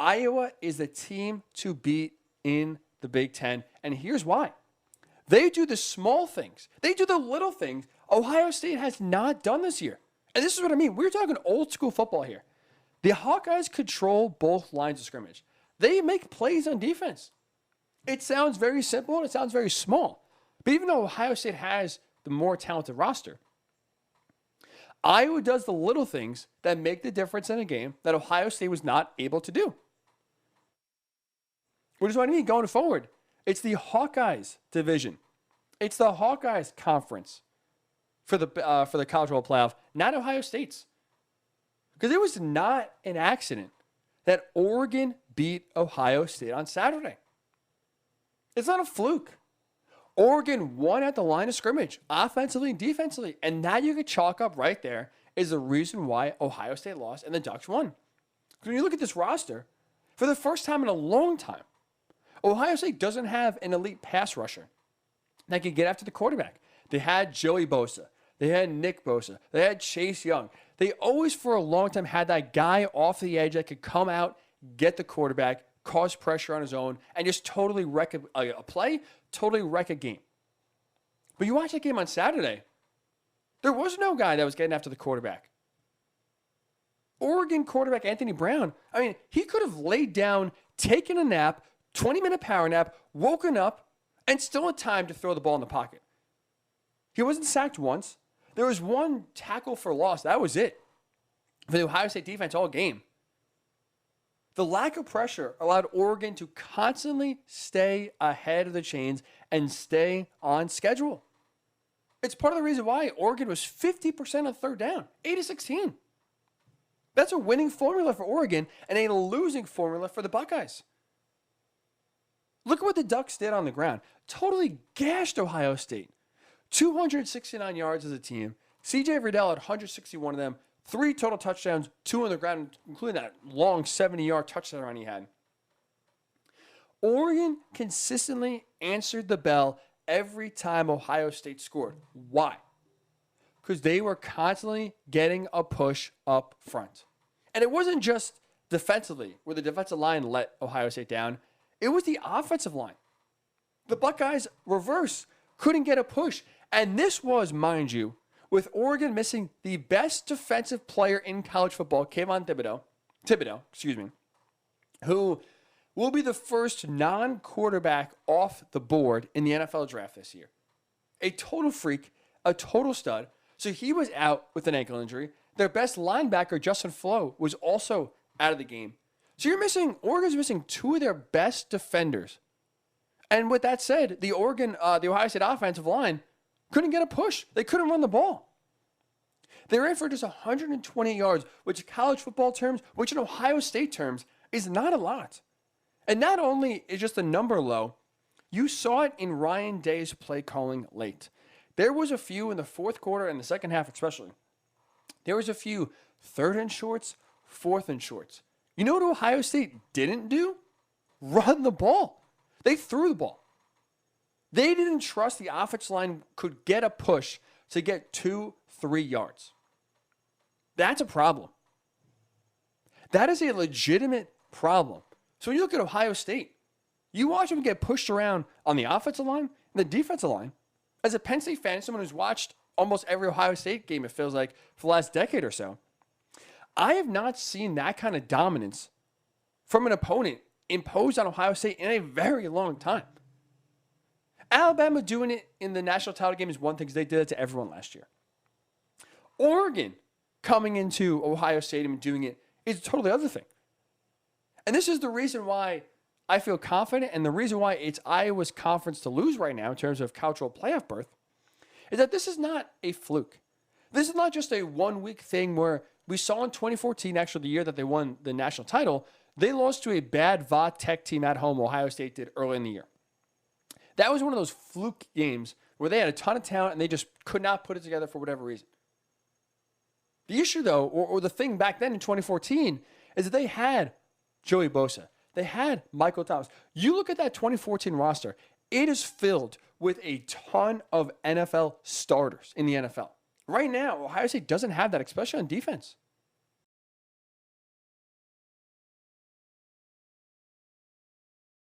Iowa is the team to beat in the Big Ten, and here's why. They do the small things. They do the little things Ohio State has not done this year. And this is what I mean. We're talking old school football here. The Hawkeyes control both lines of scrimmage. They make plays on defense. It sounds very simple and it sounds very small. But even though Ohio State has the more talented roster, Iowa does the little things that make the difference in a game that Ohio State was not able to do. Which is what I mean going forward. It's the Hawkeyes division. It's the Hawkeyes conference for the college football playoff, not Ohio State's. Because it was not an accident that Oregon beat Ohio State on Saturday. It's not a fluke. Oregon won at the line of scrimmage, offensively and defensively. And now you could chalk up right there is the reason why Ohio State lost and the Ducks won. Because when you look at this roster, for the first time in a long time, Ohio State doesn't have an elite pass rusher that can get after the quarterback. They had Joey Bosa. They had Nick Bosa. They had Chase Young. They always, for a long time, had that guy off the edge that could come out, get the quarterback, cause pressure on his own, and just totally wreck a play, totally wreck a game. But you watch that game on Saturday, there was no guy that was getting after the quarterback. Oregon quarterback Anthony Brown, I mean, he could have laid down, taken a nap, 20-minute power nap, woken up, and still had time to throw the ball in the pocket. He wasn't sacked once. There was one tackle for loss. That was it for the Ohio State defense all game. The lack of pressure allowed Oregon to constantly stay ahead of the chains and stay on schedule. It's part of the reason why Oregon was 50% on third down, 8-16. That's a winning formula for Oregon and a losing formula for the Buckeyes. Look at what the Ducks did on the ground. Totally gashed Ohio State. 269 yards as a team. C.J. Verdell had 161 of them. 3 total touchdowns, 2 on the ground, including that long 70-yard touchdown run he had. Oregon consistently answered the bell every time Ohio State scored. Why? Because they were constantly getting a push up front. And it wasn't just defensively, where the defensive line let Ohio State down. It was the offensive line. The Buckeyes reverse couldn't get a push. And this was, mind you, with Oregon missing the best defensive player in college football, Kayvon Thibodeaux, who will be the first non-quarterback off the board in the NFL draft this year. A total freak, a total stud. So he was out with an ankle injury. Their best linebacker, Justin Flo, was also out of the game. So Oregon's missing 2 of their best defenders. And with that said, the Ohio State offensive line couldn't get a push. They couldn't run the ball. They ran for just 120 yards, which in college football terms, which in Ohio State terms, is not a lot. And not only is just the number low, you saw it in Ryan Day's play calling late. There was a few in the fourth quarter and the second half especially. There was a few 3rd and shorts, 4th and shorts. You know what Ohio State didn't do? Run the ball. They threw the ball. They didn't trust the offensive line could get a push to get 2-3 yards. That's a problem. That is a legitimate problem. So when you look at Ohio State, you watch them get pushed around on the offensive line and the defensive line. As a Penn State fan, someone who's watched almost every Ohio State game, it feels like, for the last decade or so, I have not seen that kind of dominance from an opponent imposed on Ohio State in a very long time. Alabama doing it in the national title game is one thing because they did it to everyone last year. Oregon coming into Ohio Stadium and doing it is a totally other thing. And this is the reason why I feel confident and the reason why it's Iowa's conference to lose right now in terms of cultural playoff berth is that this is not a fluke. This is not just a one-week thing where we saw in 2014, actually the year that they won the national title, they lost to a bad Va Tech team at home, Ohio State did early in the year. That was one of those fluke games where they had a ton of talent and they just could not put it together for whatever reason. The issue, though, or the thing back then in 2014, is that they had Joey Bosa. They had Michael Thomas. You look at that 2014 roster, it is filled with a ton of NFL starters in the NFL. Right now, Ohio State doesn't have that, especially on defense.